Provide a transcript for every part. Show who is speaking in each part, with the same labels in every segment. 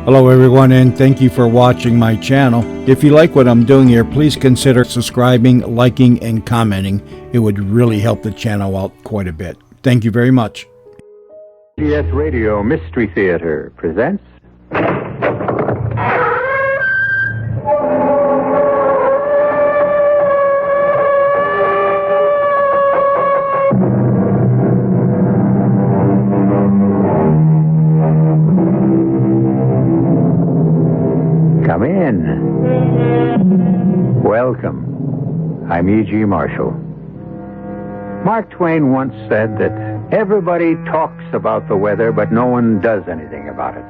Speaker 1: Hello everyone, and thank you for watching my channel. If you like what I'm doing here, please consider subscribing, liking, and commenting. It would really help the channel out quite a bit. Thank you very much.
Speaker 2: CBS Radio Mystery Theater presents... Come in. Welcome. I'm E.G. Marshall. Mark Twain once said that everybody talks about the weather, but no one does anything about it.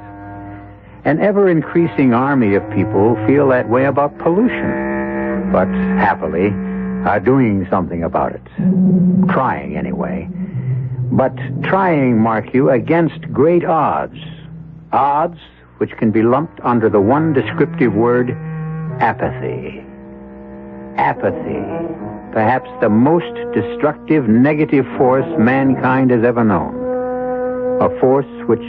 Speaker 2: An ever-increasing army of people feel that way about pollution, but happily are doing something about it. Trying, anyway. But trying, mark you, against great odds. Odds which can be lumped under the one descriptive word, apathy. Apathy. Perhaps the most destructive negative force mankind has ever known. A force which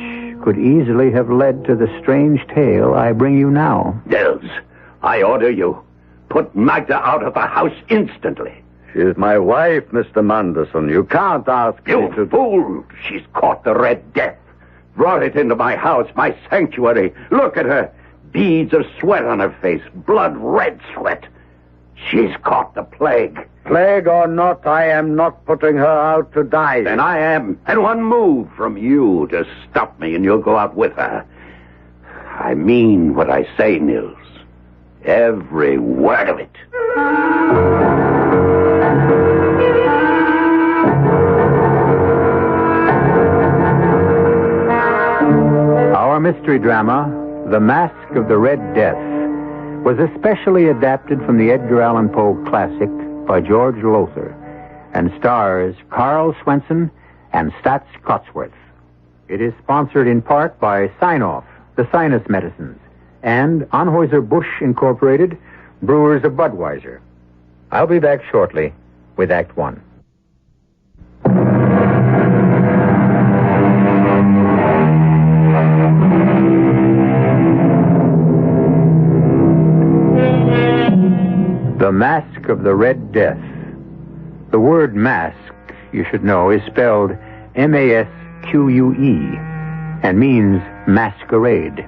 Speaker 2: could easily have led to the strange tale I bring you now.
Speaker 3: Nils, I order you. Put Magda out of the house instantly.
Speaker 4: She is my wife, Mr. Manderson. You can't ask
Speaker 3: You
Speaker 4: me to...
Speaker 3: fool! She's caught the Red Death. Brought it into my house, my sanctuary. Look at her. Beads of sweat on her face. Blood red sweat. She's caught the plague.
Speaker 4: Plague or not, I am not putting her out to die.
Speaker 3: Then I am. And one move from you to stop me and you'll go out with her. I mean what I say, Nils. Every word of it.
Speaker 2: Our mystery drama, The Masque of the Red Death, was especially adapted from the Edgar Allan Poe classic by George Lothar and stars Carl Swenson and Stats Cotsworth. It is sponsored in part by Sign-Off, the sinus medicines, and Anheuser-Busch Incorporated, brewers of Budweiser. I'll be back shortly with Act One. The Masque of the Red Death. The word mask, you should know, is spelled M-A-S-Q-U-E and means masquerade.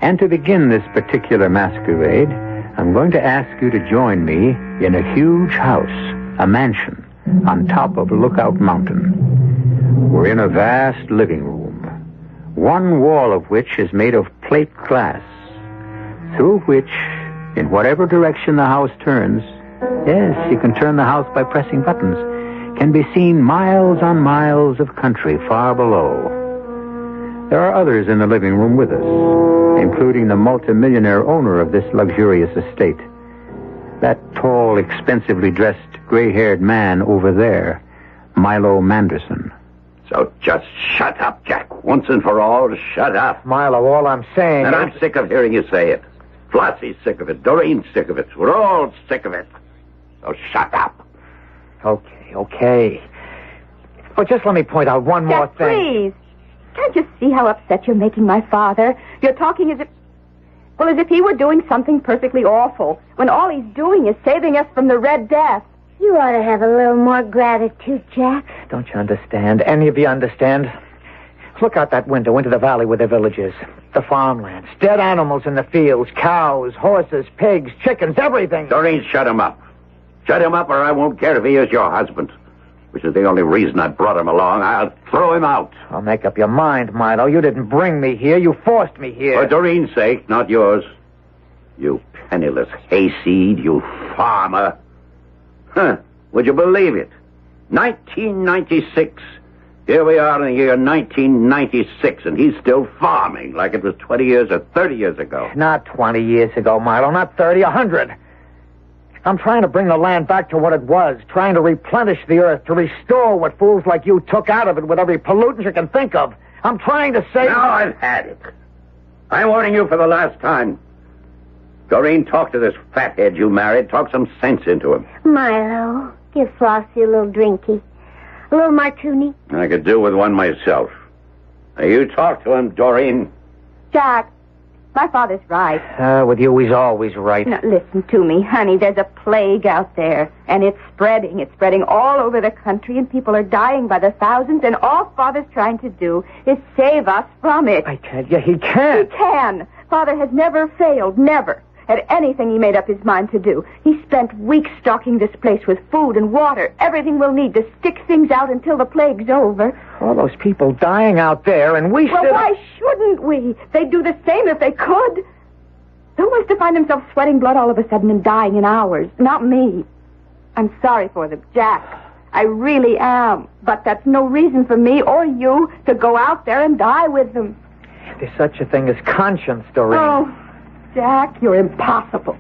Speaker 2: And to begin this particular masquerade, I'm going to ask you to join me in a huge house, a mansion, on top of Lookout Mountain. We're in a vast living room, one wall of which is made of plate glass, through which, in whatever direction the house turns, yes, you can turn the house by pressing buttons, can be seen miles on miles of country far below. There are others in the living room with us, including the multimillionaire owner of this luxurious estate. That tall, expensively dressed, gray-haired man over there, Milo Manderson.
Speaker 3: So just shut up, Jack. Once and for all, shut up.
Speaker 5: Milo, all I'm saying
Speaker 3: And
Speaker 5: is...
Speaker 3: I'm sick of hearing you say it. Flossie's sick of it. Doreen's sick of it. We're all sick of it. So shut up.
Speaker 5: Okay. But just let me point out one more
Speaker 6: Jack,
Speaker 5: thing.
Speaker 6: please. Can't you see how upset you're making my father? You're talking as if he were doing something perfectly awful, when all he's doing is saving us from the Red Death.
Speaker 7: You ought to have a little more gratitude, Jack.
Speaker 5: Don't you understand? Any of you understand? Look out that window into the valley where the village is. The farmlands, dead animals in the fields, cows, horses, pigs, chickens, everything.
Speaker 3: Doreen, shut him up. Shut him up or I won't care if he is your husband, which is the only reason I brought him along. I'll throw him out.
Speaker 5: I'll make up your mind, Milo. You didn't bring me here. You forced me here.
Speaker 3: For Doreen's sake, not yours. You penniless hayseed, you farmer. Huh, would you believe it? 1996. Here we are in the year 1996, and he's still farming like it was 20 years or 30 years ago.
Speaker 5: Not 20 years ago, Milo. Not 30, 100. I'm trying to bring the land back to what it was, trying to replenish the earth, to restore what fools like you took out of it with every pollutant you can think of. I'm trying to save...
Speaker 3: Now I've had it. I'm warning you for the last time. Doreen, talk to this fathead you married. Talk some sense into him.
Speaker 7: Milo, give Flossie a little drinky. A little martini.
Speaker 3: I could do with one myself. Now, you talk to him, Doreen.
Speaker 6: Jack, My father's right.
Speaker 5: With you, he's always right.
Speaker 6: Now, listen to me, honey. There's a plague out there, and it's spreading. It's spreading all over the country, and people are dying by the thousands, and all Father's trying to do is save us from it.
Speaker 5: I tell you, he can't.
Speaker 6: He can. Father has never failed, never, at anything he made up his mind to do. He spent weeks stocking this place with food and water, everything we'll need to stick things out until the plague's over.
Speaker 5: All those people dying out there, and we
Speaker 6: Well, why shouldn't we? They'd do the same if they could. Who wants to find himself sweating blood all of a sudden and dying in hours? Not me. I'm sorry for them, Jack. I really am. But that's no reason for me or you to go out there and die with them.
Speaker 5: There's such a thing as conscience, Doreen.
Speaker 6: Oh, Jack, you're impossible.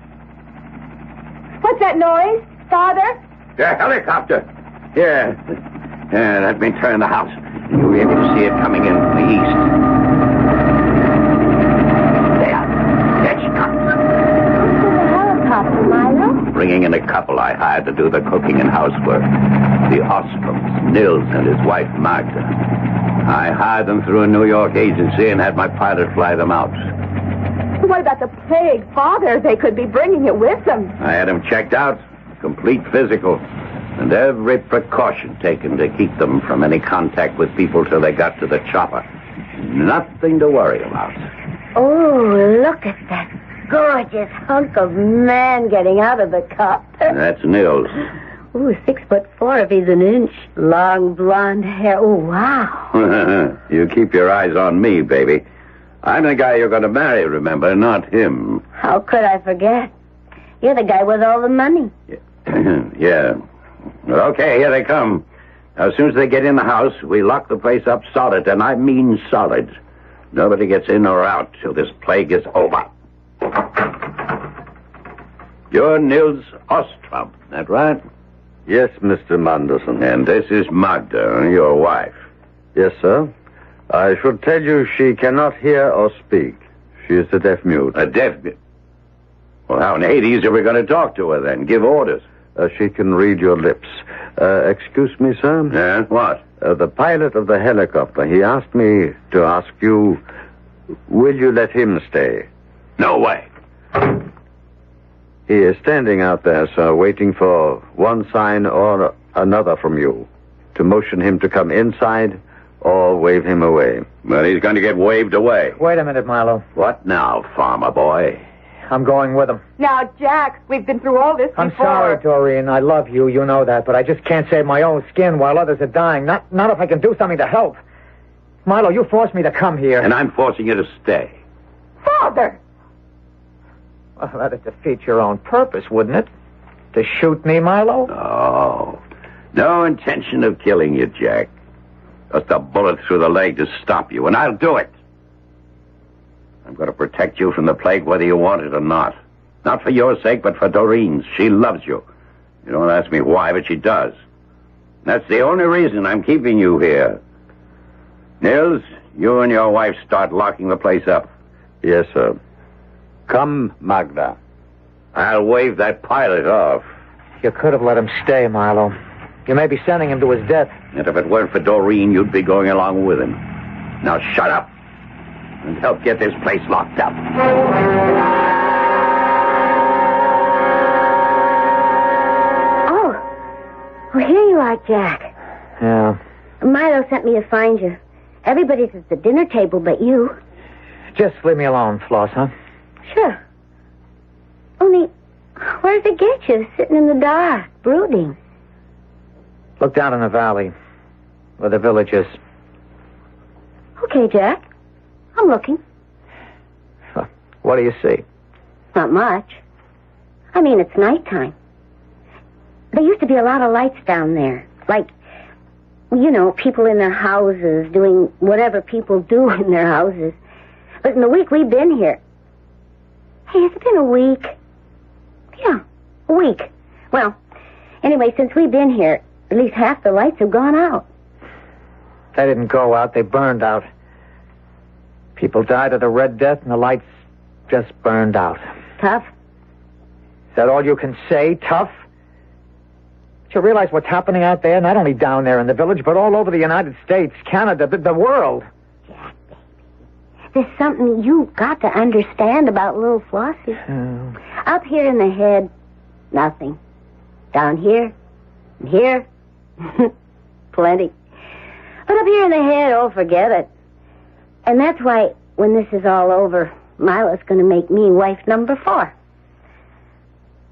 Speaker 6: What's that noise? Father?
Speaker 3: The helicopter. Here. Let me turn the house. You'll be able to see it coming in from the east. There she comes.
Speaker 7: What's the helicopter, Milo?
Speaker 3: Bringing in a couple I hired to do the cooking and housework. The Ostroms, Nils and his wife, Magda. I hired them through a New York agency and had my pilot fly them out.
Speaker 6: What about the plague? Father, they could be bringing it with them.
Speaker 3: I had them checked out, complete physical, and every precaution taken to keep them from any contact with people till they got to the chopper. Nothing to worry about.
Speaker 7: Oh, look at that gorgeous hunk of man getting out of the copter.
Speaker 3: That's Nils.
Speaker 7: Ooh, 6'4" if he's an inch. Long blonde hair. Oh, wow.
Speaker 3: You keep your eyes on me, baby. I'm the guy you're going to marry, remember, not him.
Speaker 7: How could I forget? You're the guy with all the money.
Speaker 3: Yeah. Well, okay, here they come. Now, as soon as they get in the house, we lock the place up solid, and I mean solid. Nobody gets in or out till this plague is over. You're Nils Ostrom, that right?
Speaker 4: Yes, Mr. Manderson.
Speaker 3: And this is Magda, your wife.
Speaker 4: Yes, sir. I should tell you she cannot hear or speak. She is a deaf mute.
Speaker 3: A deaf mute? Well, how in Hades are we going to talk to her then? Give orders?
Speaker 4: She can read your lips. Excuse me, sir?
Speaker 3: Yeah, what?
Speaker 4: The pilot of the helicopter, he asked me to ask you, will you let him stay?
Speaker 3: No way.
Speaker 4: He is standing out there, sir, waiting for one sign or another from you. To motion him to come inside or wave him away.
Speaker 3: But he's going to get waved away.
Speaker 5: Wait a minute, Milo.
Speaker 3: What now, farmer boy?
Speaker 5: I'm going with him.
Speaker 6: Now, Jack, we've been through all this before.
Speaker 5: I'm sorry, Doreen. I love you. You know that. But I just can't save my own skin while others are dying. Not if I can do something to help. Milo, you forced me to come here.
Speaker 3: And I'm forcing you to stay.
Speaker 6: Father!
Speaker 5: Well, that'd defeat your own purpose, wouldn't it? To shoot me, Milo?
Speaker 3: Oh, no intention of killing you, Jack. Just a bullet through the leg to stop you, and I'll do it. I'm going to protect you from the plague whether you want it or not. Not for your sake, but for Doreen's. She loves you. You don't ask me why, but she does. That's the only reason I'm keeping you here. Nils, you and your wife start locking the place up.
Speaker 4: Yes, sir. Come, Magda.
Speaker 3: I'll wave that pilot off.
Speaker 5: You could have let him stay, Milo. You may be sending him to his death.
Speaker 3: And if it weren't for Doreen, you'd be going along with him. Now shut up and help get this place locked up.
Speaker 7: Oh, here you are, Jack.
Speaker 5: Yeah.
Speaker 7: Milo sent me to find you. Everybody's at the dinner table but you.
Speaker 5: Just leave me alone, Floss, huh?
Speaker 7: Sure. Only, where does it get you? Sitting in the dark, brooding.
Speaker 5: Look down in the valley, where the village is.
Speaker 7: Okay, Jack. I'm looking.
Speaker 5: What do you see?
Speaker 7: Not much. I mean, it's nighttime. There used to be a lot of lights down there. Like, you know, people in their houses doing whatever people do in their houses. But in the week we've been here... Hey, has it been a week? Yeah, a week. Well, anyway, since we've been here, at least half the lights have gone out.
Speaker 5: They didn't go out, they burned out. People died of the Red Death and the lights just burned out.
Speaker 7: Tough?
Speaker 5: Is that all you can say? Tough? Do you realize what's happening out there? Not only down there in the village, but all over the United States, Canada, the world.
Speaker 7: Jack, baby. there's something you've got to understand about little Flossie. Up here in the head, nothing. Down here, and here, plenty. But up here in the head, oh, forget it. And that's why, when this is all over, Milo's going to make me wife number 4.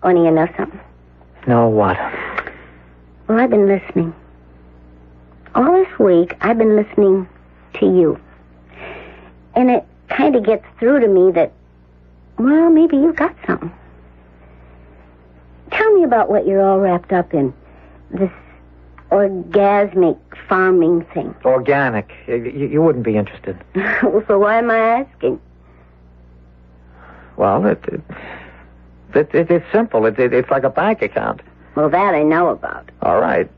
Speaker 7: Only you know something?
Speaker 5: No, what?
Speaker 7: Well, I've been listening. All this week, I've been listening to you. And it kind of gets through to me that, well, maybe you've got something. Tell me about what you're all wrapped up in. This orgasmic farming thing.
Speaker 5: Organic. You wouldn't be interested.
Speaker 7: So why am I asking?
Speaker 5: Well, it's simple. It's like a bank account.
Speaker 7: Well, that I know about.
Speaker 5: All right.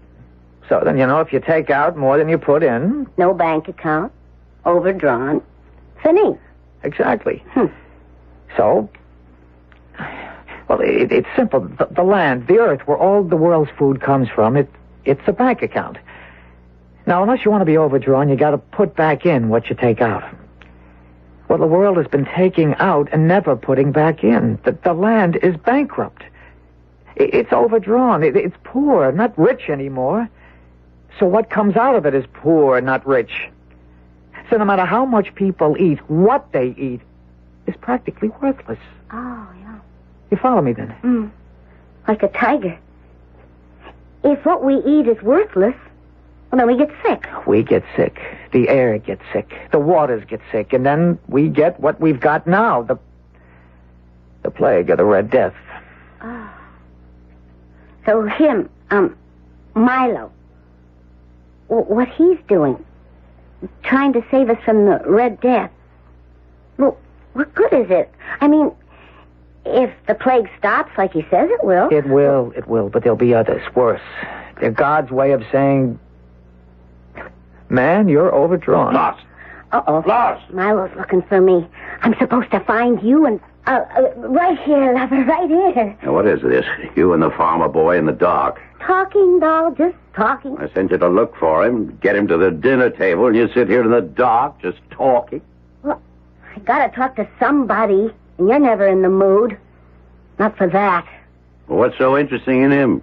Speaker 5: So then, if you take out more than you put in...
Speaker 7: No bank account. Overdrawn. Fini.
Speaker 5: Exactly. So... Well, it's simple. The land, the earth, where all the world's food comes from, it's a bank account. Now, unless you want to be overdrawn, you got to put back in what you take out. Well, the world has been taking out and never putting back in. The land is bankrupt. It's overdrawn. It's poor, not rich anymore. So what comes out of it is poor, not rich. So no matter how much people eat, what they eat is practically worthless.
Speaker 7: Oh, yeah.
Speaker 5: You follow me then?
Speaker 7: Like a tiger. If what we eat is worthless, well, then we get sick.
Speaker 5: We get sick. The air gets sick. The waters get sick. And then we get what we've got now, the plague or the Red Death.
Speaker 7: Oh. So him, Milo, what he's doing, trying to save us from the Red Death, well, what good is it? I mean, if the plague stops like he says it will.
Speaker 5: It will, but there'll be others, worse. They're God's way of saying, man, you're overdrawn.
Speaker 3: Lost.
Speaker 7: Uh-oh.
Speaker 3: Lost.
Speaker 7: Milo's looking for me. I'm supposed to find you and... right here, lover, right here.
Speaker 3: Now, what is this? You and the farmer boy in the dark.
Speaker 7: Talking, doll, just talking.
Speaker 3: I sent you to look for him, get him to the dinner table, and you sit here in the dark just talking.
Speaker 7: Well, I gotta talk to somebody, and you're never in the mood. Not for that.
Speaker 3: Well, what's so interesting in him?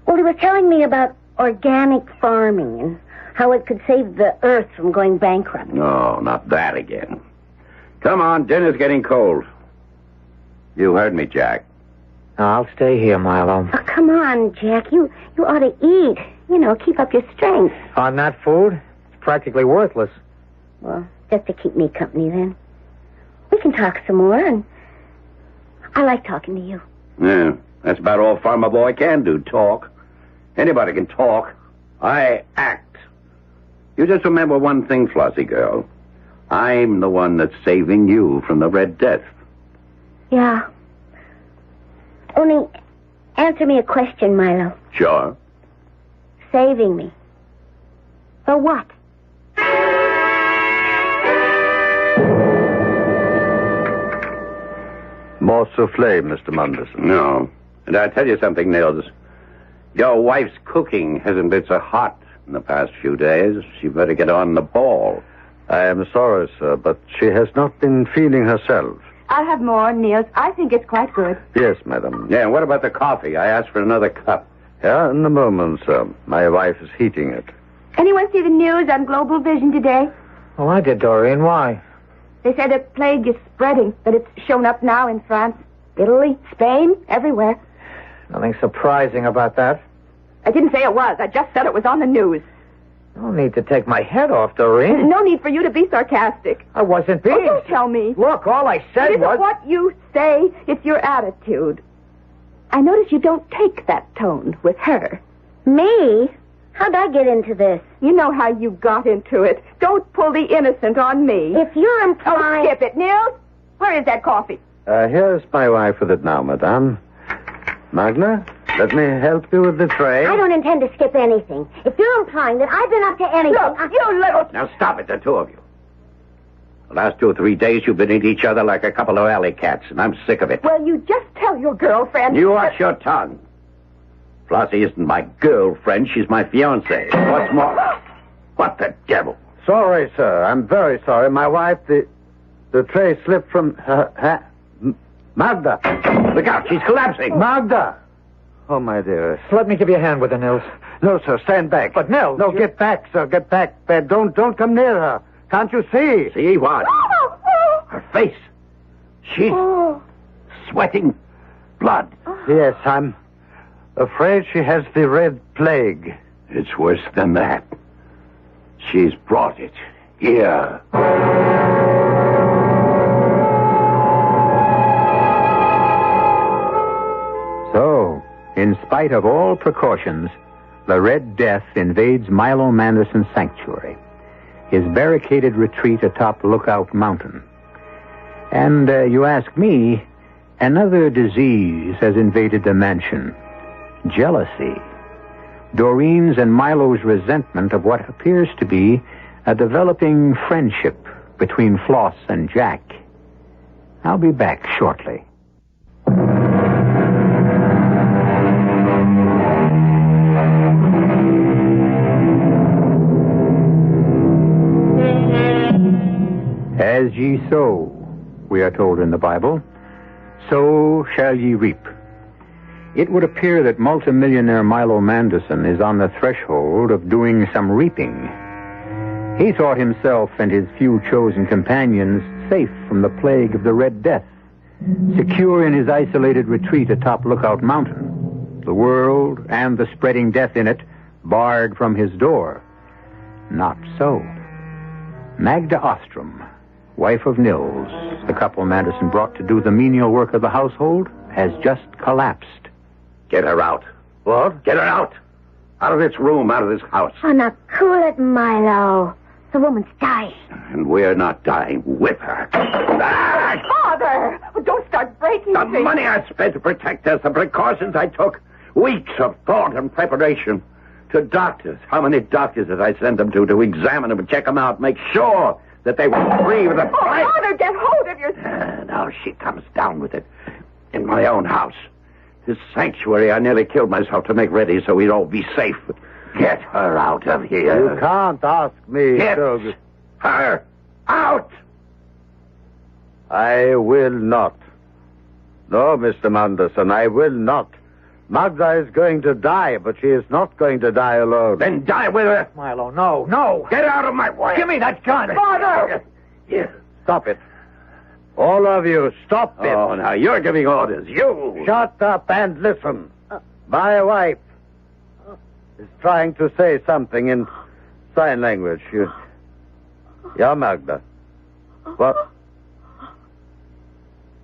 Speaker 7: Well, he was telling me about organic farming and how it could save the earth from going bankrupt.
Speaker 3: No, not that again. Come on, dinner's getting cold. You heard me, Jack.
Speaker 5: I'll stay here, Milo.
Speaker 7: Oh, come on, Jack. You ought to eat. Keep up your strength.
Speaker 5: On that food? It's practically worthless.
Speaker 7: Well, just to keep me company, then. We can talk some more, and I like talking to you.
Speaker 3: Yeah, that's about all Farmer Boy can do, talk. Anybody can talk. I act. You just remember one thing, Flossie girl. I'm the one that's saving you from the Red Death.
Speaker 7: Yeah. Only answer me a question, Milo.
Speaker 3: Sure.
Speaker 7: Saving me. For what?
Speaker 4: More souffle, Mr. Munderson.
Speaker 3: No. And I tell you something, Nils. Your wife's cooking hasn't been so hot in the past few days. She better get on the ball.
Speaker 4: I am sorry, sir, but she has not been feeling herself.
Speaker 6: I'll have more, Niels. I think it's quite good.
Speaker 4: Yes, madam.
Speaker 3: Yeah, and what about the coffee? I asked for another cup.
Speaker 4: Yeah, in a moment, sir. My wife is heating it.
Speaker 6: Anyone see the news on Global Vision today?
Speaker 5: Oh, I did, Doreen. Why?
Speaker 6: They said a plague is spreading, but it's shown up now in France, Italy, Spain, everywhere.
Speaker 5: Nothing surprising about that.
Speaker 6: I didn't say it was. I just said it was on the news.
Speaker 5: No need to take my head off, Doreen.
Speaker 6: No need for you to be sarcastic.
Speaker 5: I wasn't being...
Speaker 6: Oh, don't tell me.
Speaker 5: Look, all I said
Speaker 6: It isn't
Speaker 5: was...
Speaker 6: what you say, it's your attitude. I notice you don't take that tone with her.
Speaker 7: Me? How'd I get into this?
Speaker 6: You know how you got into it. Don't pull the innocent on me.
Speaker 7: If you're
Speaker 6: Oh,
Speaker 7: implying...
Speaker 6: skip it. Nils, where is that coffee?
Speaker 4: Here's my wife with it now, madame. Magna, let me help you with the tray.
Speaker 7: I don't intend to skip anything. If you're implying that I've been up to anything...
Speaker 6: Look, you little...
Speaker 3: Now stop it, the two of you. The last 2 or 3 days you've been at each other like a couple of alley cats, and I'm sick of it.
Speaker 6: Well, you just tell your girlfriend...
Speaker 3: You watch your tongue. Flossie isn't my girlfriend, she's my fiancée. What's more... What the devil?
Speaker 4: Sorry, sir. I'm very sorry. My wife, The tray slipped from her hand. Magda!
Speaker 3: Look out, she's collapsing.
Speaker 4: Magda! Oh, my dearest.
Speaker 5: Let me give you a hand with her, Nils.
Speaker 4: No, sir, stand back.
Speaker 5: But, Nils...
Speaker 4: No, get back, sir, get back. Don't come near her. Can't you see?
Speaker 3: See what? Her face. She's sweating blood.
Speaker 4: Yes, I'm afraid she has the red plague.
Speaker 3: It's worse than that. She's brought it here.
Speaker 2: So, in spite of all precautions, the Red Death invades Milo Manderson's sanctuary, his barricaded retreat atop Lookout Mountain. And you ask me, another disease has invaded the mansion. Jealousy. Doreen's and Milo's resentment of what appears to be a developing friendship between Floss and Jack. I'll be back shortly. As ye sow, we are told in the Bible, so shall ye reap. It would appear that multimillionaire Milo Manderson is on the threshold of doing some reaping. He thought himself and his few chosen companions safe from the plague of the Red Death, secure in his isolated retreat atop Lookout Mountain, the world and the spreading death in it barred from his door. Not so. Magda Ostrom, wife of Nils, the couple Manderson brought to do the menial work of the household, has just collapsed.
Speaker 3: Get her out.
Speaker 4: What?
Speaker 3: Get her out. Out of this room, out of this house.
Speaker 7: Oh, now cool it, Milo. The woman's dying.
Speaker 3: And we're not dying with her.
Speaker 6: Father! Don't start breaking
Speaker 3: The
Speaker 6: things.
Speaker 3: money I spent to protect us, the precautions I took, weeks of thought and preparation. To doctors. How many doctors did I send them to examine them and check them out, make sure that they were free with a price?
Speaker 6: Father, get hold of yourself.
Speaker 3: Now she comes down with it. In my own house. This sanctuary, I nearly killed myself to make ready so we'd all be safe. Get her out of here.
Speaker 4: You can't ask me.
Speaker 3: Get her out.
Speaker 4: I will not. No, Mr. Manderson, I will not. Magda is going to die, but she is not going to die alone.
Speaker 3: Then die with her.
Speaker 5: Milo, no.
Speaker 3: Get out of my way.
Speaker 5: Give me that gun.
Speaker 6: Father!
Speaker 3: Yeah.
Speaker 4: Stop it. All of you, stop it.
Speaker 3: Oh, now you're giving orders. You.
Speaker 4: Shut up and listen. My wife is trying to say something in sign language. Yeah, Magda. What?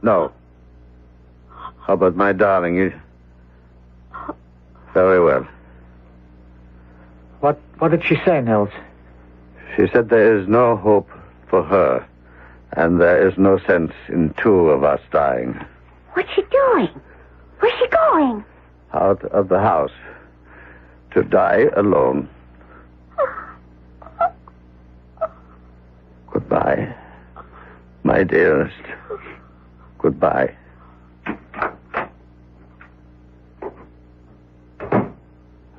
Speaker 4: No. Oh, but my darling, you... Very well.
Speaker 5: What did she say, Nils?
Speaker 4: She said there is no hope for her, and there is no sense in two of us dying.
Speaker 7: What's she doing? Where's she going?
Speaker 4: Out of the house. To die alone. Goodbye, my dearest. Goodbye.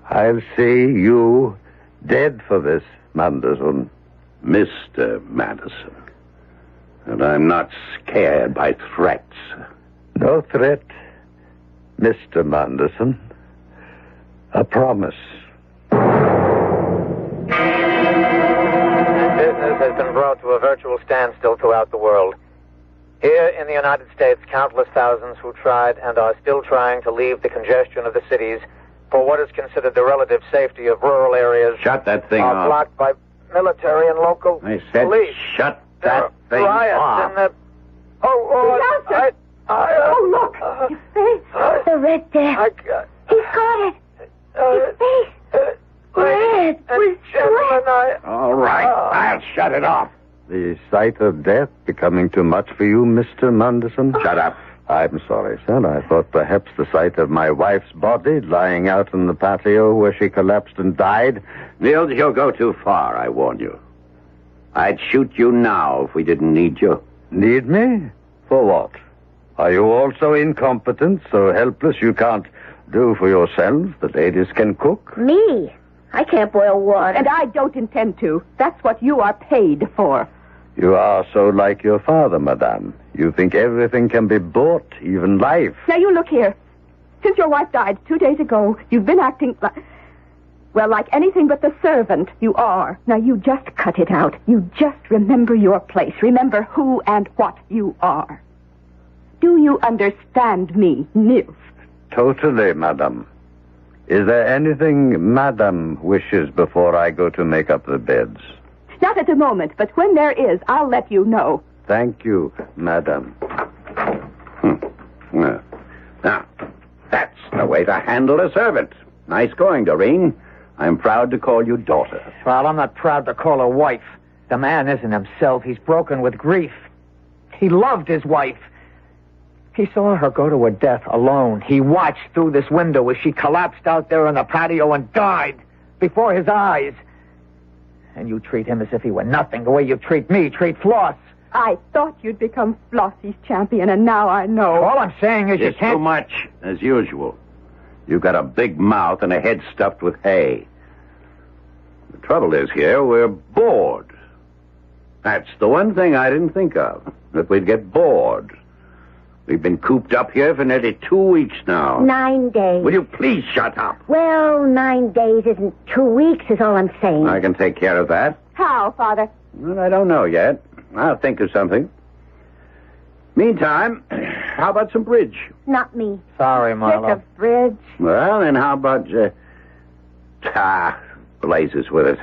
Speaker 4: I'll see you dead for this, Manderson.
Speaker 3: Mr. Manderson. And I'm not scared by threats.
Speaker 4: No threat, Mr. Manderson. A promise.
Speaker 8: Business has been brought to a virtual standstill throughout the world. Here in the United States, countless thousands who tried and are still trying to leave the congestion of the cities for what is considered the relative safety of rural areas
Speaker 3: Shut that thing
Speaker 8: are
Speaker 3: off.
Speaker 8: blocked by military and local
Speaker 3: I said
Speaker 8: police.
Speaker 3: shut
Speaker 8: There
Speaker 3: that
Speaker 8: are
Speaker 3: thing
Speaker 8: riots
Speaker 3: off.
Speaker 8: in the... Oh,
Speaker 6: Oh, look! His face!
Speaker 7: The Red Death. He's got it. His face. Red. With sweat.
Speaker 3: All right, I'll shut it off.
Speaker 4: The sight of death becoming too much for you, Mr. Manderson?
Speaker 3: Shut up.
Speaker 4: I'm sorry, sir. I thought perhaps the sight of my wife's body lying out in the patio where she collapsed and died.
Speaker 3: Nils, you'll go too far, I warn you. I'd shoot you now if we didn't need you.
Speaker 4: Need me? For what? Are you also incompetent, so helpless you can't do for yourselves? The ladies can cook?
Speaker 7: Me? I can't boil water.
Speaker 6: And I don't intend to. That's what you are paid for.
Speaker 4: You are so like your father, madame. You think everything can be bought, even life.
Speaker 6: Now, you look here. Since your wife died 2 days ago, you've been acting like anything but the servant you are. Now, you just cut it out. You just remember your place. Remember who and what you are. Do you understand me, Nils?
Speaker 4: Totally, madame. Is there anything madame wishes before I go to make up the beds?
Speaker 6: Not at the moment, but when there is, I'll let you know.
Speaker 4: Thank you, madame.
Speaker 3: Now, that's the way to handle a servant. Nice going, Doreen. I'm proud to call you daughter.
Speaker 5: Well, I'm not proud to call her wife. The man isn't himself. He's broken with grief. He loved his wife. He saw her go to her death alone. He watched through this window as she collapsed out there on the patio and died before his eyes. And you treat him as if he were nothing, the way you treat me, treat Floss.
Speaker 6: I thought you'd become Flossie's champion, and now I know.
Speaker 5: All I'm saying is you
Speaker 3: It's
Speaker 5: can't...
Speaker 3: too much, as usual. You've got a big mouth and a head stuffed with hay. The trouble is here, we're bored. That's the one thing I didn't think of, that we'd get bored. We've been cooped up here for nearly 2 weeks now.
Speaker 7: 9 days.
Speaker 3: Will you please shut up?
Speaker 7: Well, 9 days isn't 2 weeks, is all I'm saying.
Speaker 3: I can take care of that.
Speaker 6: How, Father?
Speaker 3: Well, I don't know yet. I'll think of something. Meantime, how about some bridge?
Speaker 7: Not me.
Speaker 5: Sorry,
Speaker 7: Sick
Speaker 5: Milo.
Speaker 7: of bridge.
Speaker 3: Well, then how about... blazes with it.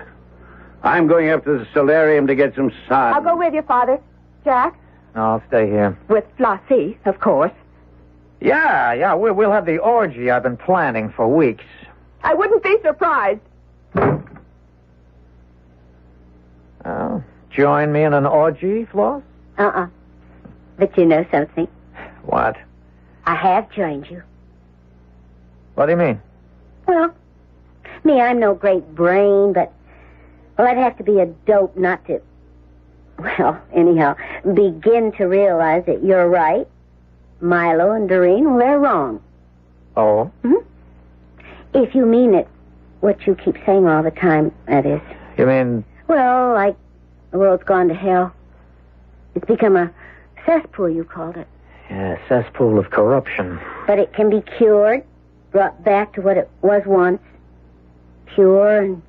Speaker 3: I'm going up to the solarium to get some sun.
Speaker 6: I'll go with you, Father. Jack?
Speaker 5: No, I'll stay here.
Speaker 6: With Flossie, of course.
Speaker 5: Yeah, we'll have the orgy I've been planning for weeks.
Speaker 6: I wouldn't be surprised.
Speaker 5: Join me in an orgy, Floss?
Speaker 7: But you know something?
Speaker 5: What?
Speaker 7: I have joined you.
Speaker 5: What do you mean?
Speaker 7: Well, me, I'm no great brain, but... Well, I'd have to be a dope not to... Well, anyhow, begin to realize that you're right. Milo and Doreen, well, they're wrong.
Speaker 5: Oh?
Speaker 7: If you mean it, what you keep saying all the time, that is.
Speaker 5: You mean...
Speaker 7: Well, like the world's gone to hell. It's become a cesspool, you called it.
Speaker 5: Yeah, cesspool of corruption.
Speaker 7: But it can be cured, brought back to what it was once. Pure and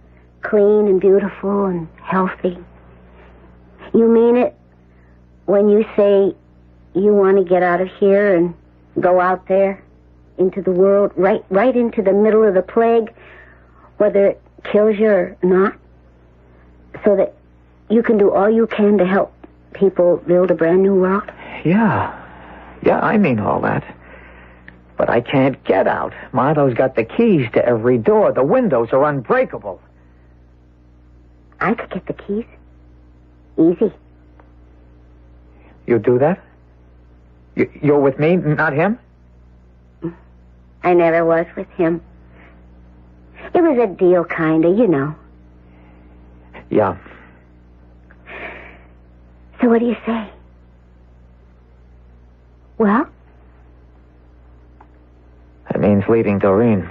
Speaker 7: clean and beautiful and healthy. You mean it when you say you want to get out of here and go out there into the world, right into the middle of the plague, whether it kills you or not, so that you can do all you can to help people build a brand new world?
Speaker 5: Yeah, I mean all that. But I can't get out. Milo's got the keys to every door. The windows are unbreakable.
Speaker 7: I could get the keys. Easy.
Speaker 5: You do that? You're with me, not him?
Speaker 7: I never was with him. It was a deal, kinda, you know.
Speaker 5: Yeah.
Speaker 7: So what do you say? Well?
Speaker 5: That means leaving Doreen.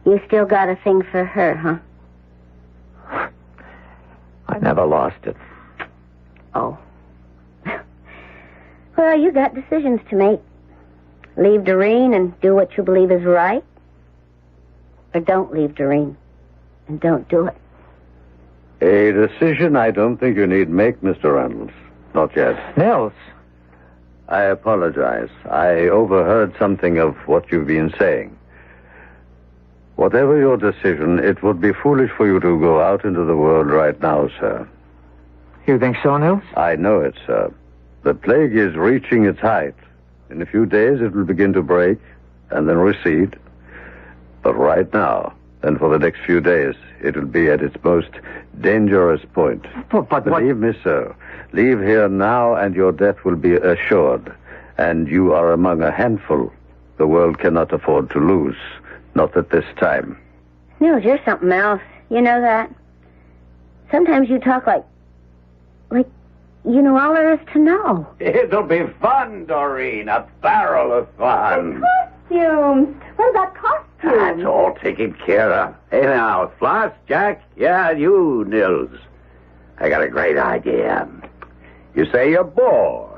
Speaker 7: You still got a thing for her, huh?
Speaker 5: I never lost it.
Speaker 7: Oh. Well, you got decisions to make. Leave Doreen and do what you believe is right. Or don't leave Doreen and don't do it.
Speaker 4: A decision I don't think you need make, Mr. Reynolds. Not yet.
Speaker 5: Nils.
Speaker 4: I apologize. I overheard something of what you've been saying. Whatever your decision, it would be foolish for you to go out into the world right now, sir.
Speaker 5: You think so, Nils?
Speaker 4: I know it, sir. The plague is reaching its height. In a few days, it will begin to break and then recede. But right now, and for the next few days, it will be at its most dangerous point.
Speaker 5: But
Speaker 4: Believe me, sir. Leave here now, and your death will be assured. And you are among a handful the world cannot afford to lose. Not at this time.
Speaker 7: Nils, you're something else. You know that? Sometimes you talk like you know all there is to know.
Speaker 3: It'll be fun, Doreen. A barrel of fun.
Speaker 6: Costumes. What about costumes?
Speaker 3: That's all taken care of. Hey, now, Floss, Jack, yeah, you, Nils. I got a great idea. You say you're bored.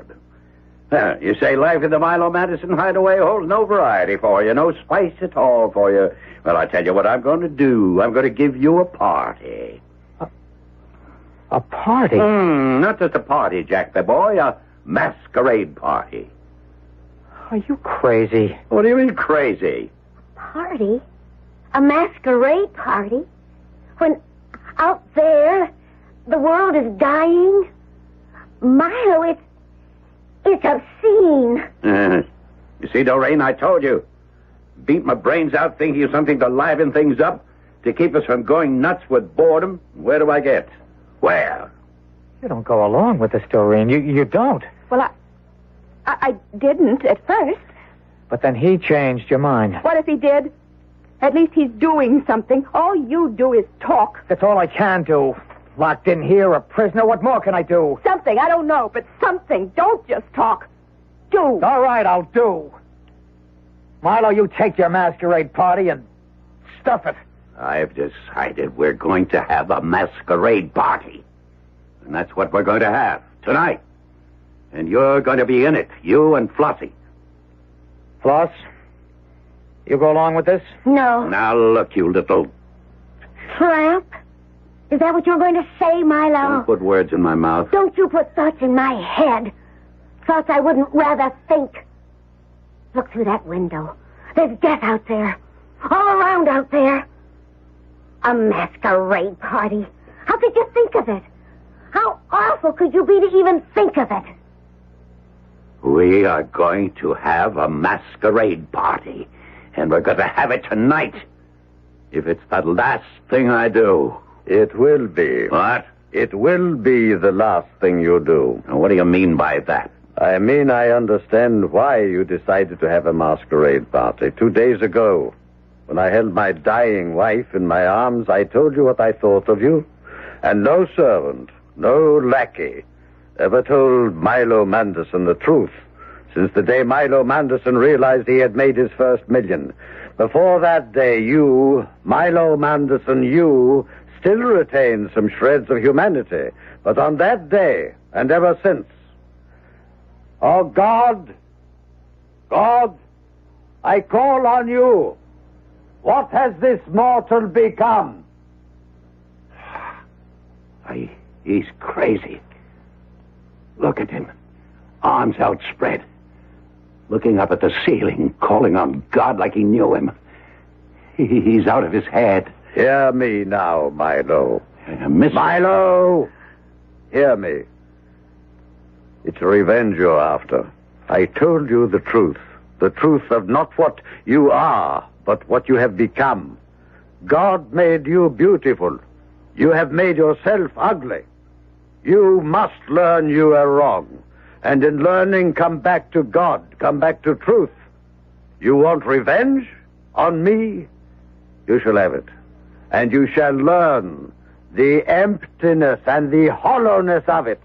Speaker 3: You say life in the Milo Madison hideaway holds no variety for you, no spice at all for you. Well, I tell you what I'm going to do. I'm going to give you a party.
Speaker 5: A party?
Speaker 3: Not just a party, Jack the boy. A masquerade party.
Speaker 5: Are you crazy?
Speaker 3: What do you mean crazy?
Speaker 7: Party? A masquerade party? When out there the world is dying? Milo, it's obscene.
Speaker 3: You see, Doreen, I told you. Beat my brains out thinking of something to liven things up, to keep us from going nuts with boredom. Where do I get? Where?
Speaker 5: You don't go along with the story, and you don't.
Speaker 6: Well, I didn't at first.
Speaker 5: But then he changed your mind.
Speaker 6: What if he did? At least he's doing something. All you do is talk.
Speaker 5: That's all I can do. Locked in here, a prisoner. What more can I do?
Speaker 6: Something, I don't know, but something. Don't just talk. Do.
Speaker 5: All right, I'll do. Milo, you take your masquerade party and stuff it.
Speaker 3: I've decided we're going to have a masquerade party. And that's what we're going to have tonight. And you're going to be in it, you and Flossie.
Speaker 5: Floss, you go along with this?
Speaker 7: No.
Speaker 3: Now, look, you little...
Speaker 7: Tramp? Is that what you're going to say, Milo?
Speaker 3: Don't put words in my mouth.
Speaker 7: Don't you put thoughts in my head. Thoughts I wouldn't rather think. Look through that window. There's death out there. All around out there. A masquerade party. How could you think of it? How awful could you be to even think of it?
Speaker 3: We are going to have a masquerade party. And we're going to have it tonight. If it's the last thing I do.
Speaker 4: It will be.
Speaker 3: What?
Speaker 4: It will be the last thing you do.
Speaker 3: Now, what do you mean by that?
Speaker 4: I mean, I understand why you decided to have a masquerade party. 2 days ago, when I held my dying wife in my arms, I told you what I thought of you. And no servant, no lackey, ever told Milo Manderson the truth since the day Milo Manderson realized he had made his first million. Before that day, you, Milo Manderson, you, still retained some shreds of humanity. But on that day, and ever since, oh, God, I call on you. What has this mortal become?
Speaker 3: He's crazy. Look at him. Arms outspread. Looking up at the ceiling, calling on God like he knew him. He's out of his head.
Speaker 4: Hear me now, Milo.
Speaker 3: Milo!
Speaker 4: Hear me. It's revenge you're after. I told you the truth of not what you are, but what you have become. God made you beautiful. You have made yourself ugly. You must learn you are wrong. And in learning, come back to God, come back to truth. You want revenge on me? You shall have it. And you shall learn the emptiness and the hollowness of it.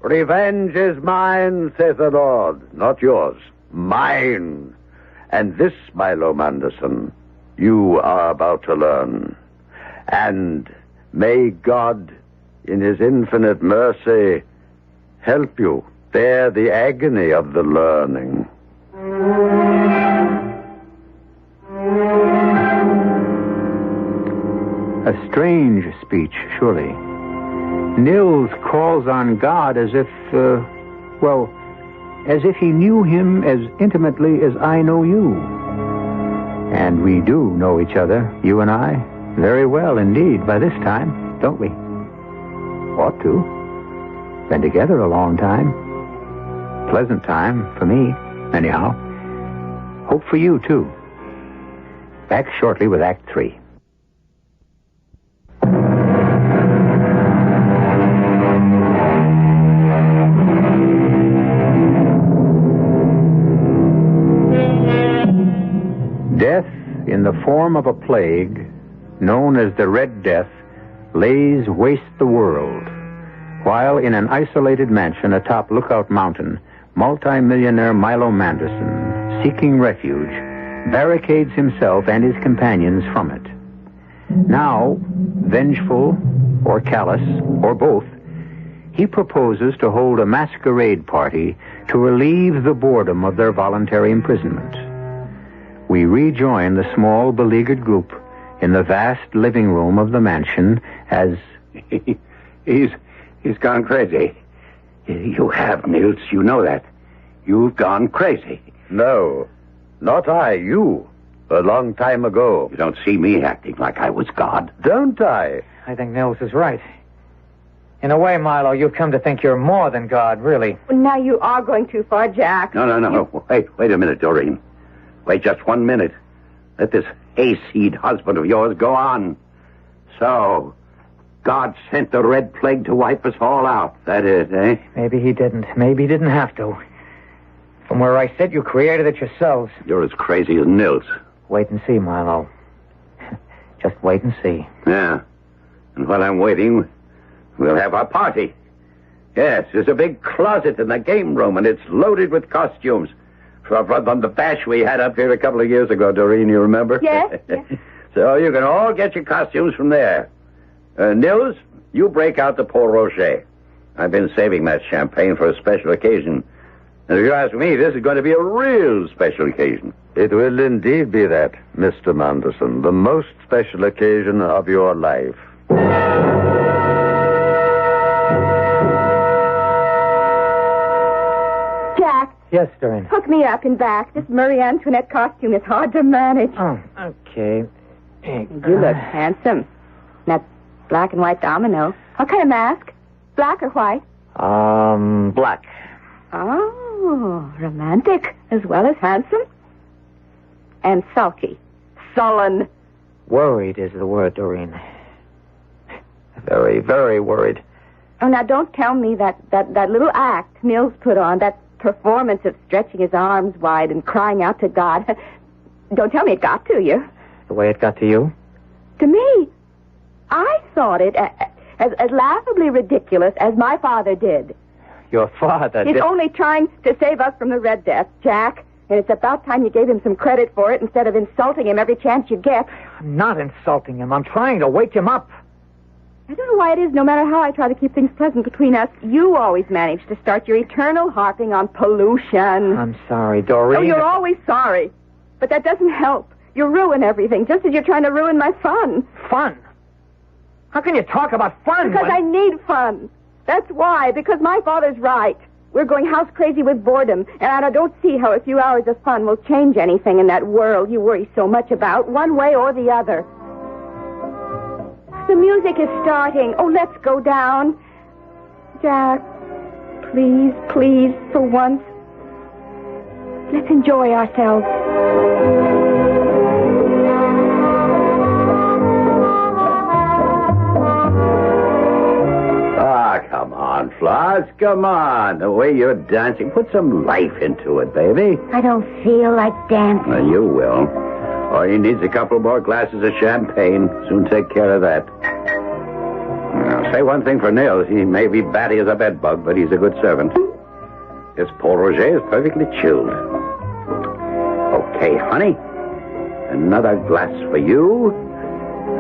Speaker 4: Revenge is mine, says the Lord, not yours. Mine. And this, Milo Manderson, you are about to learn. And may God, in his infinite mercy, help you bear the agony of the learning.
Speaker 2: A strange speech, surely. Nils calls on God as if, as if he knew him as intimately as I know you. And we do know each other, you and I, very well indeed by this time, don't we? Ought to. Been together a long time. Pleasant time for me, anyhow. Hope for you, too. Back shortly with Act 3. Death, in the form of a plague, known as the Red Death, lays waste the world, while in an isolated mansion atop Lookout Mountain, multi-millionaire Milo Manderson, seeking refuge, barricades himself and his companions from it. Now, vengeful or callous, or both, he proposes to hold a masquerade party to relieve the boredom of their voluntary imprisonment. We rejoin the small, beleaguered group in the vast living room of the mansion as...
Speaker 3: He's gone crazy. You have, Nils. You know that. You've gone crazy.
Speaker 4: No, not I, you. A long time ago.
Speaker 3: You don't see me acting like I was God.
Speaker 4: Don't I?
Speaker 8: I think Nils is right. In a way, Milo, you've come to think you're more than God, really.
Speaker 6: Well, now you are going too far, Jack.
Speaker 3: No. Wait a minute, Doreen. Wait just 1 minute. Let this hayseed husband of yours go on. So, God sent the Red Plague to wipe us all out. That is, eh?
Speaker 8: Maybe he didn't. Maybe he didn't have to. From where I sit, you created it yourselves.
Speaker 3: You're as crazy as Nils.
Speaker 8: Wait and see, Milo. Just wait and see.
Speaker 3: Yeah. And while I'm waiting, we'll have our party. Yes, there's a big closet in the game room, and it's loaded with costumes. From the bash we had up here a couple of years ago, Doreen, you remember?
Speaker 6: Yes.
Speaker 3: So you can all get your costumes from there. Nils, you break out the Port Rocher. I've been saving that champagne for a special occasion. And if you ask me, this is going to be a real special occasion.
Speaker 4: It will indeed be that, Mr. Manderson. The most special occasion of your life.
Speaker 6: Jack.
Speaker 8: Yes, Doreen.
Speaker 6: Hook me up in back. This Marie Antoinette costume is hard to manage.
Speaker 8: Oh, okay.
Speaker 6: You look handsome. That black and white domino. What kind of mask? Black or white?
Speaker 8: Black.
Speaker 6: Oh, romantic as well as handsome. And sulky. Sullen.
Speaker 8: Worried is the word, Doreen. Very, very worried.
Speaker 6: Oh, now don't tell me that little act Nils put on, that performance of stretching his arms wide and crying out to God. Don't tell me it got to you.
Speaker 8: The way it got to you?
Speaker 6: To me, I thought it as laughably ridiculous as my father did.
Speaker 8: Your father
Speaker 6: He's
Speaker 8: did...
Speaker 6: only trying to save us from the Red Death, Jack. And it's about time you gave him some credit for it instead of insulting him every chance you get.
Speaker 8: I'm not insulting him. I'm trying to wake him up.
Speaker 6: I don't know why it is, no matter how I try to keep things pleasant between us, you always manage to start your eternal harping on pollution.
Speaker 8: I'm sorry, Doreen.
Speaker 6: Oh, you're always sorry. But that doesn't help. You ruin everything, just as you're trying to ruin my fun.
Speaker 8: Fun? How can you talk about fun?
Speaker 6: Because I need fun. That's why, because my father's right. We're going house crazy with boredom, and I don't see how a few hours of fun will change anything in that world you worry so much about, one way or the other. The music is starting. Oh, let's go down. Jack, please, please, for once, let's enjoy ourselves.
Speaker 3: Come on, Floss, come on. The way you're dancing, put some life into it, baby.
Speaker 7: I don't feel like dancing.
Speaker 3: Well, you will. All he needs a couple more glasses of champagne. Soon take care of that. Now, say one thing for Nils. He may be batty as a bedbug, but he's a good servant. This Port Roger is perfectly chilled. Okay, honey. Another glass for you,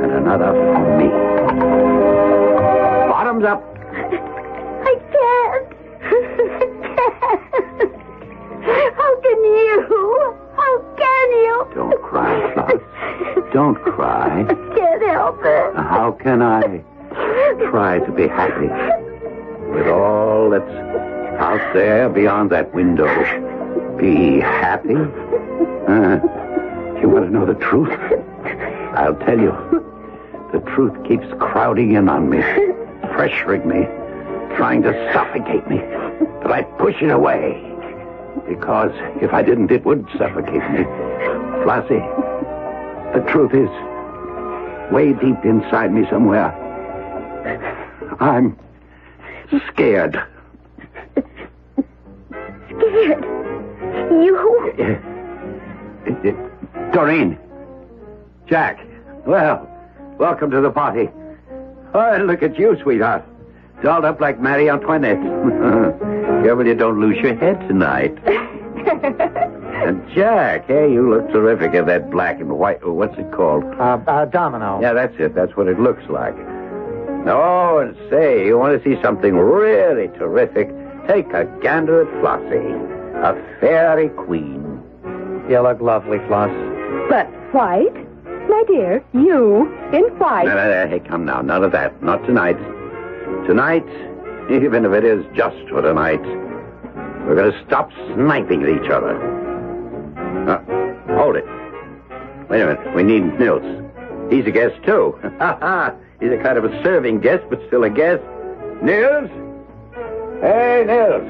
Speaker 3: and another for me. Bottoms up.
Speaker 6: I can't. How can you? How can you?
Speaker 3: Don't cry, Floss. Don't cry.
Speaker 6: I can't help it.
Speaker 3: How can I try to be happy with all that's out there beyond that window? Be happy? You want to know the truth? I'll tell you. The truth keeps crowding in on me, pressuring me, trying to suffocate me. But I push it away. Because if I didn't, it would suffocate me. Flossie, the truth is, way deep inside me somewhere, I'm scared.
Speaker 6: Scared? You?
Speaker 3: Doreen. Jack. Well, welcome to the party. Oh, look at you, sweetheart. Dolled up like Marie Antoinette. Careful you don't lose your head tonight. And Jack, hey, you look terrific in that black and white. What's it called?
Speaker 5: Domino.
Speaker 3: Yeah, that's it. That's what it looks like. Oh, and say, you want to see something really terrific? Take a gander at Flossie, a fairy queen.
Speaker 5: You look lovely, Floss.
Speaker 6: But white? My dear, you in white.
Speaker 3: No, hey, come now. None of that. Not tonight. Tonight, even if it is just for tonight, we're going to stop sniping at each other. Hold it. Wait a minute. We need Nils. He's a guest, too. He's a kind of a serving guest, but still a guest. Nils? Hey, Nils.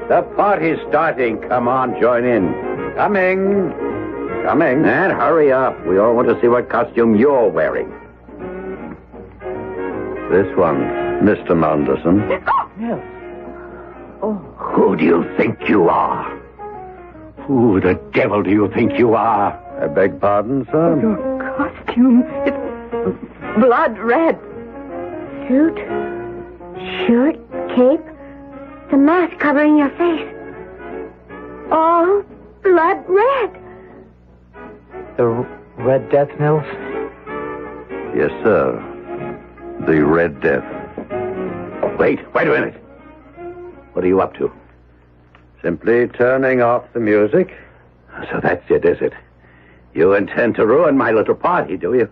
Speaker 3: The party's starting. Come on, join in.
Speaker 4: Coming.
Speaker 3: And hurry up. We all want to see what costume you're wearing.
Speaker 4: This one, Mr. Manderson.
Speaker 5: Yes.
Speaker 3: Who do you think you are? Who the devil do you think you are?
Speaker 4: I beg pardon, sir?
Speaker 6: Your costume, it's blood red.
Speaker 7: Suit, shirt, cape, the mask covering your face. All blood red.
Speaker 5: The Red Death, Nils?
Speaker 4: Yes, sir. The Red Death.
Speaker 3: Wait a minute. What are you up to?
Speaker 4: Simply turning off the music.
Speaker 3: So that's it, is it? You intend to ruin my little party, do you?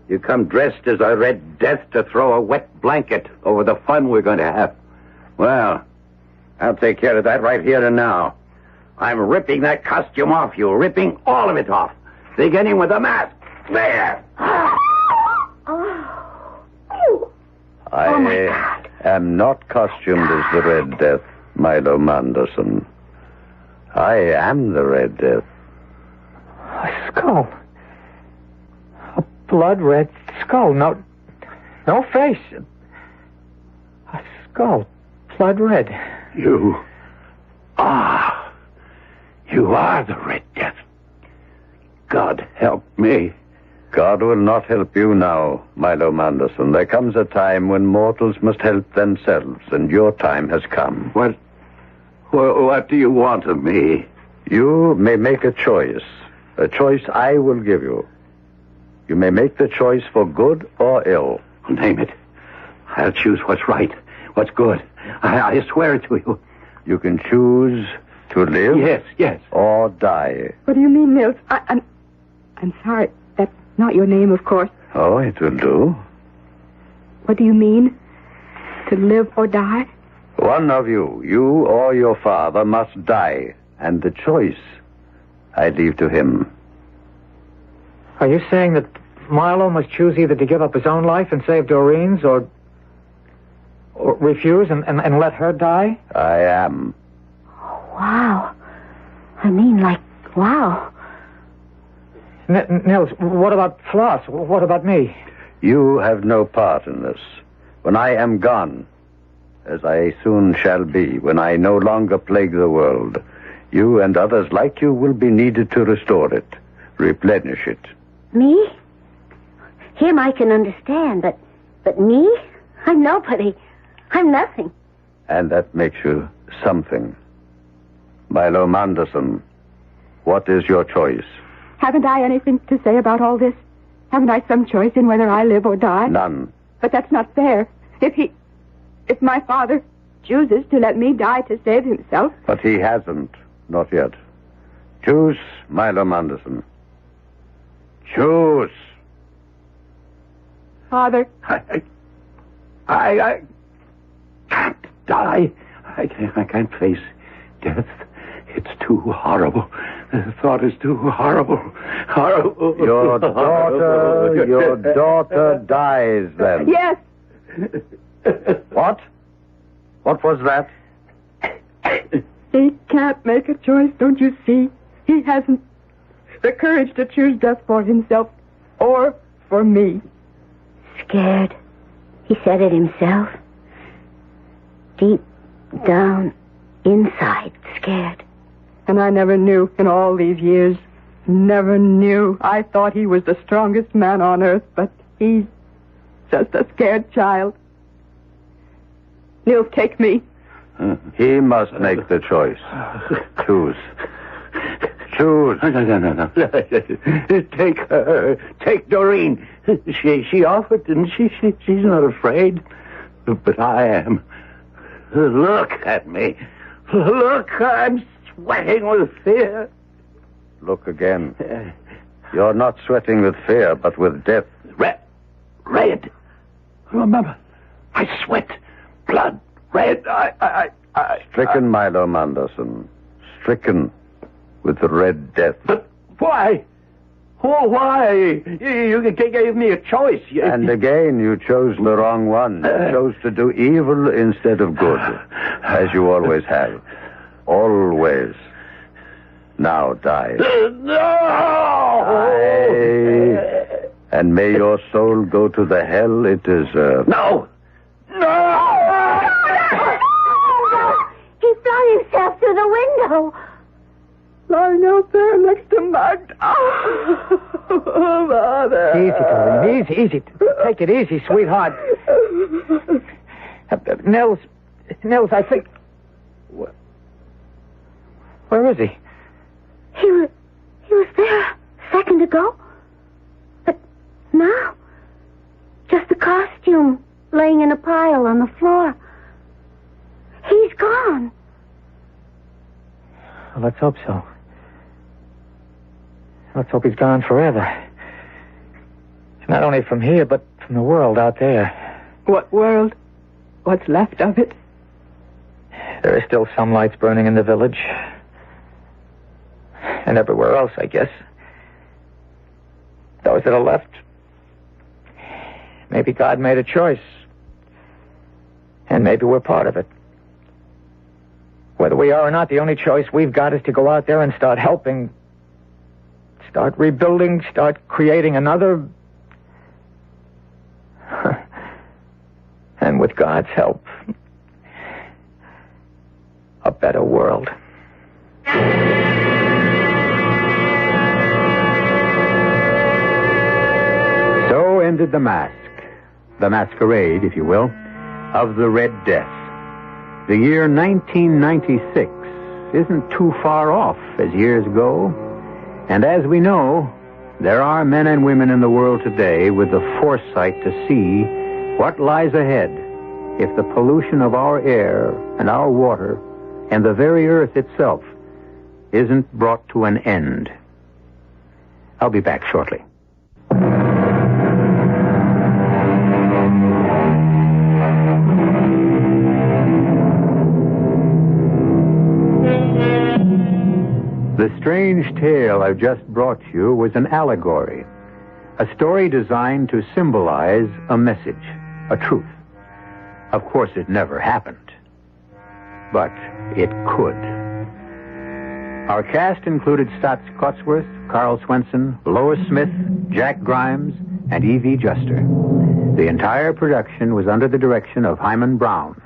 Speaker 3: You come dressed as a Red Death to throw a wet blanket over the fun we're going to have. Well, I'll take care of that right here and now. I'm ripping that costume off you, ripping all of it off. Beginning with the mask. There!
Speaker 4: I am not costumed as the Red Death, Milo Manderson. I am the Red Death.
Speaker 5: A skull. A blood red skull. No face. A skull. Blood red.
Speaker 3: You are the Red Death. God help me.
Speaker 4: God will not help you now, Milo Manderson. There comes a time when mortals must help themselves, and your time has come.
Speaker 3: What do you want of me?
Speaker 4: You may make a choice I will give you. You may make the choice for good or ill.
Speaker 3: Name it. I'll choose what's right, what's good. I swear it to you.
Speaker 4: You can choose to live.
Speaker 3: Yes.
Speaker 4: Or die.
Speaker 6: What do you mean, Nils? I'm sorry. That's not your name, of course.
Speaker 4: Oh, it will do.
Speaker 6: What do you mean? To live or die?
Speaker 4: One of you or your father, must die. And the choice I leave to him.
Speaker 5: Are you saying that Milo must choose either to give up his own life and save Doreen's or refuse and let her die?
Speaker 4: I am.
Speaker 7: Wow. I mean, wow.
Speaker 5: Nils, what about Floss? What about me?
Speaker 4: You have no part in this. When I am gone, as I soon shall be, when I no longer plague the world, you and others like you will be needed to restore it, replenish it.
Speaker 7: Me? Him I can understand, but me? I'm nobody. I'm nothing.
Speaker 4: And that makes you something. Milo Manderson, what is your choice?
Speaker 6: Haven't I anything to say about all this? Haven't I some choice in whether I live or die?
Speaker 4: None.
Speaker 6: But that's not fair. If my father chooses to let me die to save himself...
Speaker 4: But he hasn't. Not yet. Choose, Milo Manderson. Choose.
Speaker 6: Father.
Speaker 3: I can't die. I can't face death. It's too horrible. The thought is too horrible. Horrible.
Speaker 4: Your daughter dies then.
Speaker 6: Yes.
Speaker 4: What? What was that?
Speaker 6: He can't make a choice, don't you see? He hasn't the courage to choose death for himself or for me.
Speaker 7: Scared. He said it himself. Deep down inside, scared.
Speaker 6: And I never knew in all these years. Never knew. I thought he was the strongest man on earth, but he's just a scared child. Nils, take me.
Speaker 4: He must make the choice. Choose. Choose.
Speaker 3: No. Take her. Take Doreen. She offered, didn't she? She's not afraid. But I am. Look at me. Look, I'm sweating with fear.
Speaker 4: Look again. You're not sweating with fear, but with death.
Speaker 3: Red. Remember, I sweat. Blood. Red. I.
Speaker 4: Stricken, Milo Manderson. Stricken with the Red Death.
Speaker 3: But why? Oh, why? You gave me a choice.
Speaker 4: And again, you chose the wrong one. You chose to do evil instead of good. As you always have. Always. Now die.
Speaker 3: No!
Speaker 4: Die. And may your soul go to the hell it deserves.
Speaker 3: No!
Speaker 7: He flung himself through the window.
Speaker 6: Lying out there next to Magda. Oh, Mother.
Speaker 5: Easy, Doreen. Easy. Take it easy, sweetheart. Nels, I think... Where is he?
Speaker 7: He was there a second ago. But now, just a costume laying in a pile on the floor. He's gone.
Speaker 5: Well, let's hope so. Let's hope he's gone forever. Not only from here, but from the world out there.
Speaker 6: What world? What's left of it?
Speaker 5: There are still some lights burning in the village. And everywhere else, I guess. Those that are left. Maybe God made a choice. And maybe we're part of it. Whether we are or not, the only choice we've got is to go out there and start helping. Start rebuilding, start creating another... and with God's help, a better world.
Speaker 2: So ended the mask, the masquerade, if you will, of the Red Death. The year 1996 isn't too far off as years go. And as we know, there are men and women in the world today with the foresight to see what lies ahead if the pollution of our air and our water and the very earth itself isn't brought to an end. I'll be back shortly. The strange tale I've just brought you was an allegory, a story designed to symbolize a message, a truth. Of course, it never happened, but it could. Our cast included Stotts Cotsworth, Carl Swenson, Lois Smith, Jack Grimes, and E.V. Juster. The entire production was under the direction of Hyman Brown.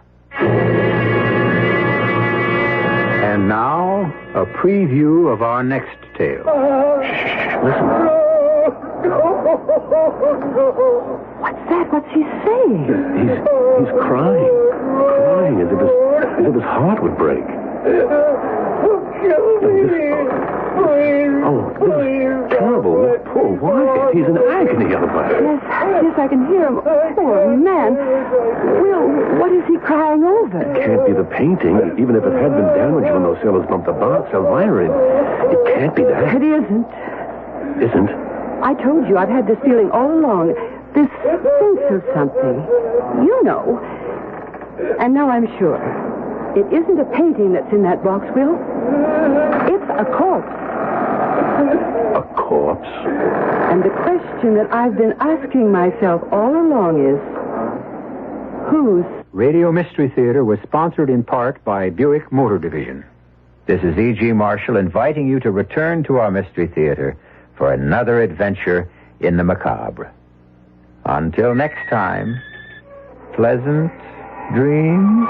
Speaker 2: And now, a preview of our next tale.
Speaker 6: Listen. What's that? What's he saying?
Speaker 9: He's crying as if his heart would break. This is terrible. Poor Wyatt. He's in agony otherwise.
Speaker 6: Yes, I can hear him. Poor man. Will, what is he crying over?
Speaker 9: It can't be the painting, even if it had been damaged when those sailors bumped the box. Elvira, it can't be that.
Speaker 6: It isn't.
Speaker 9: Isn't?
Speaker 6: I told you I've had this feeling all along. This sense of something. You know. And now I'm sure. It isn't a painting that's in that box, Will. It's a corpse.
Speaker 9: A corpse?
Speaker 6: And the question that I've been asking myself all along is, whose?
Speaker 2: Radio Mystery Theater was sponsored in part by Buick Motor Division. This is E.G. Marshall inviting you to return to our Mystery Theater for another adventure in the macabre. Until next time, pleasant dreams.